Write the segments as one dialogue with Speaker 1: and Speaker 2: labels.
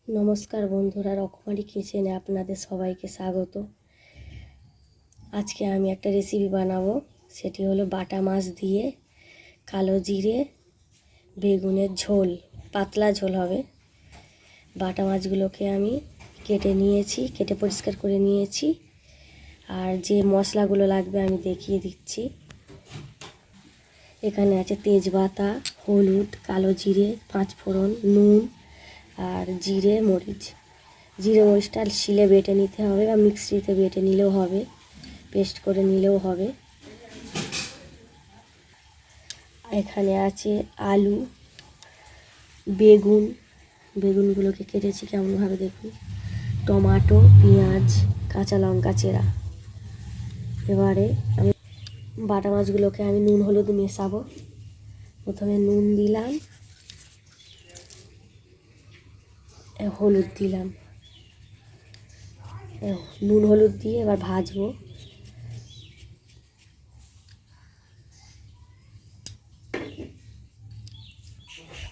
Speaker 1: নমস্কার বন্ধুরা, রকমারি কিচেনে আপনাদের সবাইকে স্বাগত। আজকে আমি একটা রেসিপি বানাবো, সেটি হলো বাটা মাছ দিয়ে কালো জিরে বেগুনের ঝোল। পাতলা ঝোল হবে। বাটা মাছগুলোকে আমি কেটে পরিষ্কার করে নিয়েছি। আর যে মশলাগুলো লাগবে আমি দেখিয়ে দিচ্ছি। এখানে আছে তেজপাতা, হলুদ, কালো জিরে, পাঁচফোড়ন, নুন আর জিরে মরিচটা শিলে বেটে নিতে হবে বা মিক্সিতে বেটে নিলেও হবে, পেস্ট করে নিলেও হবে। এখানে আছে আলু, বেগুনগুলোকে কেটেছি কেমনভাবে দেখুন, টমেটো, পেঁয়াজ, কাঁচা লঙ্কা চেরা। এবারে আমি বাটা মাছগুলোকে আমি নুন হলুদ মেশাবো। প্রথমে নুন দিলাম, হলুদ দিলাম, নুন হলুদ দিয়ে এবার ভাজবো।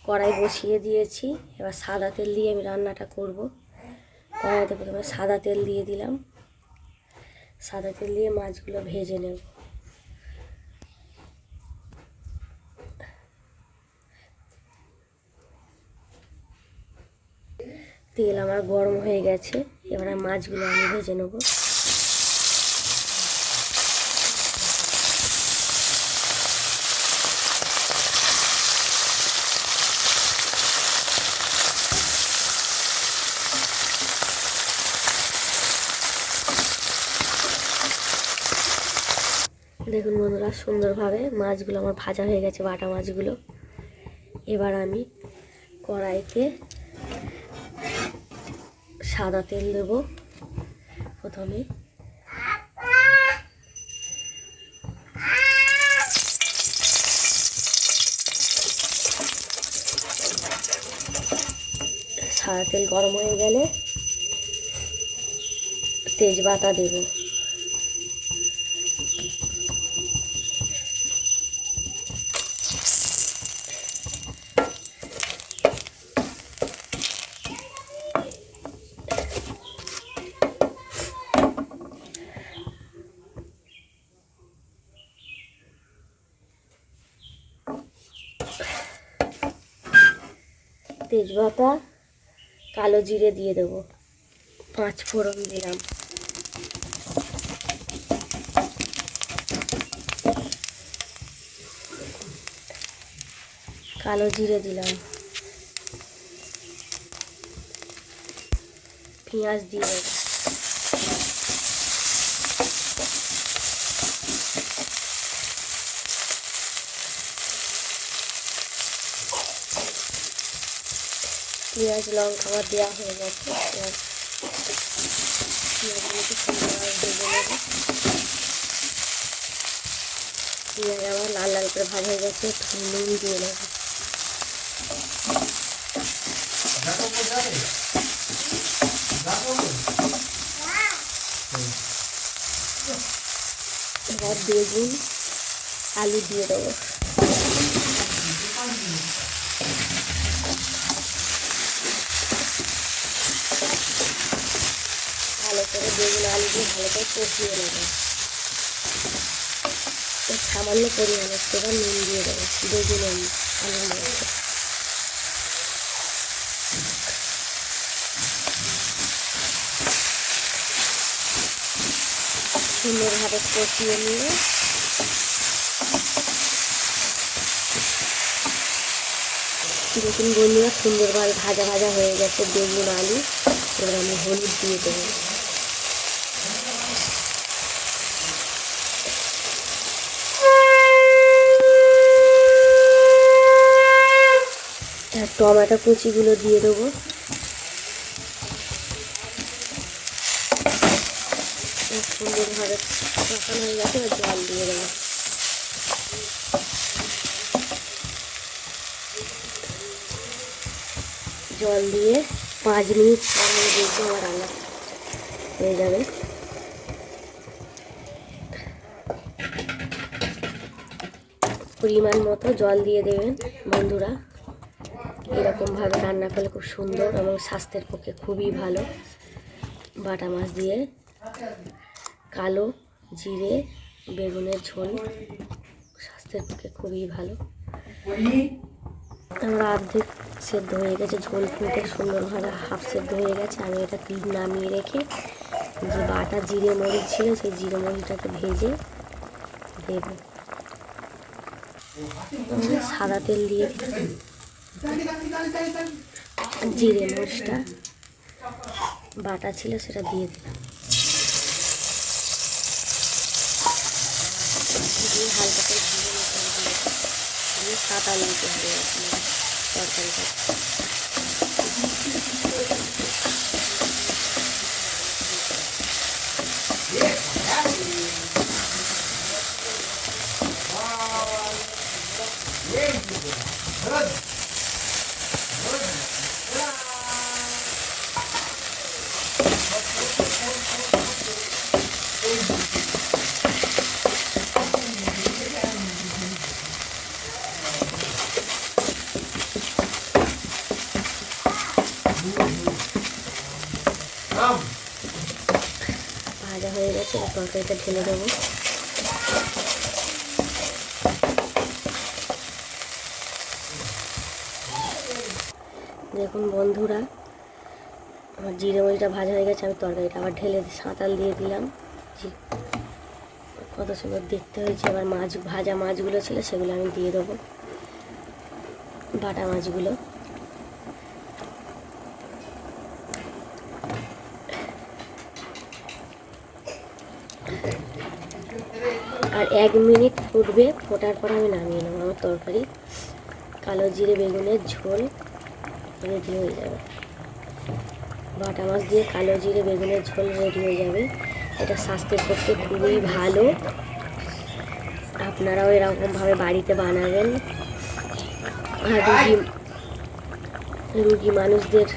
Speaker 1: কড়াই বসিয়ে দিয়েছি, এবার সাদা তেল দিয়ে আমি রান্নাটা করব। কড়াইতে প্রথমে সাদা তেল দিয়ে দিলাম। সাদা তেল দিয়ে মাছগুলো ভেজে নেব। তেল আমার গরম হয়ে গেছে, এবার মাছগুলো আমি ভেজে নেব। দেখুন বন্ধুরা, সুন্দরভাবে মাছগুলো আমার ভাজা হয়ে গেছে, বাটা মাছগুলো। এবার আমি কড়াইতে সাদা তেল দেব। প্রথমে সাদা তেল গরম হয়ে গেলে তেজপাতা দেব। তেজপাতা, কালো জিরে দিয়ে দেব, পাঁচফোড়ন দিলাম, কালো জিরে দিলাম, পেঁয়াজ দিয়ে দেব, পেঁয়াজ লঙ্কা আমার দেওয়া হয়ে গেছে। পেঁয়াজগুলোকে সুন্দরভাবে ভেজে নেব। পেঁয়াজ আমার লাল লাল করে ভাজা হয়ে গেছে, নুন দিয়ে নেব। এবার বেগুন আলু দিয়ে দেবো। ভালো করে বেগুন আলু দিয়ে ভালো করে কষিয়ে নেব। সামান্য পরিমাণে এবার নুন দিয়ে দেবো বেগুন আলুর মধ্যে। সুন্দরভাবে কষিয়ে নিয়ে দেখুন বন্ধুরা, সুন্দরভাবে ভাজা ভাজা হয়ে গেছে বেগুন আলু। এবার আমি হলুদ দিয়ে দেবো। টমেটো কুচিগুলো দিয়ে দেবো। সুন্দরভাবে কষানো হয়ে গেছে, এবার জল দিয়ে দেবো। জল দিয়ে 5 মিনিট পর দেখবো আমার রান্না হয়ে যাবে। পরিমাণ মতো জল দিয়ে দেবেন বন্ধুরা। এরকমভাবে রান্না করলে খুব সুন্দর এবং স্বাস্থ্যের পক্ষে খুবই ভালো। বাটা মাছ দিয়ে কালো জিরে বেগুনের ঝোল স্বাস্থ্যের পক্ষে খুবই ভালো। আমরা অর্ধেক সেদ্ধ হয়ে গেছে, ঝোল ফুটে সুন্দরভাবে হাফ সেদ্ধ হয়ে গেছে। আমি এটা নামিয়ে রেখে যে বাটা জিরে মরিচ ছিল সেই জিরে মরিচটাকে ভেজে দেব। সাদা তেল দিয়ে জিরে মরিচটা বাটা ছিল সেটা দিয়ে দিলাম, হালকা করে আমি কাঁচা লঙ্কা দিয়ে তরকারিটা ভাজা হয়ে গেছে। তরকারিটা ঢেলে দেবো। দেখুন বন্ধুরা, আমার জিরে মরিচটা ভাজা হয়ে গেছে। আমি তরকারিটা আবার ঢেলে সাঁতাল দিয়ে দিলাম। কত সুন্দর দেখতে হয়েছে। এবার মাছ ভাজা মাছগুলো ছিল সেগুলো আমি দিয়ে দেবো, বাটা মাছগুলো। আর 1 মিনিট ফুটবে, ফোটার পর আমি নামিয়ে নেবো। আমার তরকারি কালো জিরে বেগুনের ঝোল রেডি হয়ে যাবে। বাটা মাছ দিয়ে কালো জিরে বেগুনের ঝোল রেডি হয়ে যাবে। এটা স্বাস্থ্যের পক্ষে খুবই ভালো। আপনারাও এরকমভাবে বাড়িতে বানাবেন। আর রুগী মানুষদের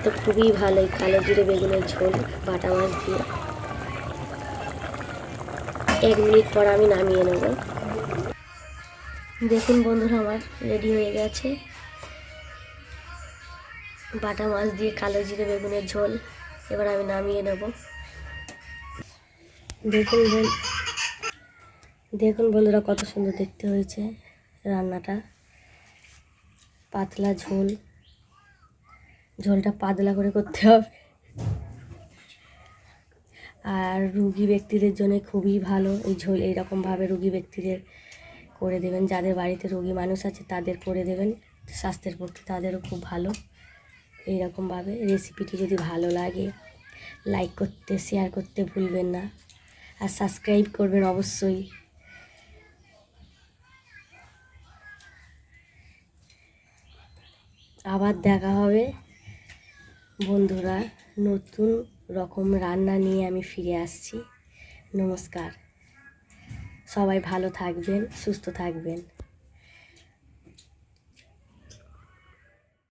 Speaker 1: তো খুবই ভালো এই কালো জিরে বেগুনের ঝোল বাটা মাছ দিয়ে। 1 মিনিট পর আমি নামিয়ে নেব। দেখুন বন্ধুরা, আমার রেডি হয়ে গেছে বাটা মাছ দিয়ে কালো জিরে বেগুনের ঝোল। এবার আমি নামিয়ে নেব। দেখুন বন্ধুরা, কত সুন্দর দেখতে হয়েছে রান্নাটা। পাতলা ঝোল, ঝোলটা পাতলা করে করতে হবে। আর রুগী ব্যক্তিদের জন্য খুবই ভালো এই ঝোল। এইরকমভাবে রুগী ব্যক্তিদের করে দেবেন, যাদের বাড়িতে রোগী মানুষ আছে তাদের করে দেবেন। স্বাস্থ্যের পক্ষে তাদেরও খুব ভালো। এইরকমভাবে রেসিপিটি যদি ভালো লাগে লাইক করতে, শেয়ার করতে ভুলবেন না। আর সাবস্ক্রাইব করবেন অবশ্যই। আবার দেখা হবে বন্ধুরা, নতুন রকম রান্না নিয়ে আমি ফিরে আসছি। নমস্কার, সবাই ভালো থাকবেন, সুস্থ থাকবেন।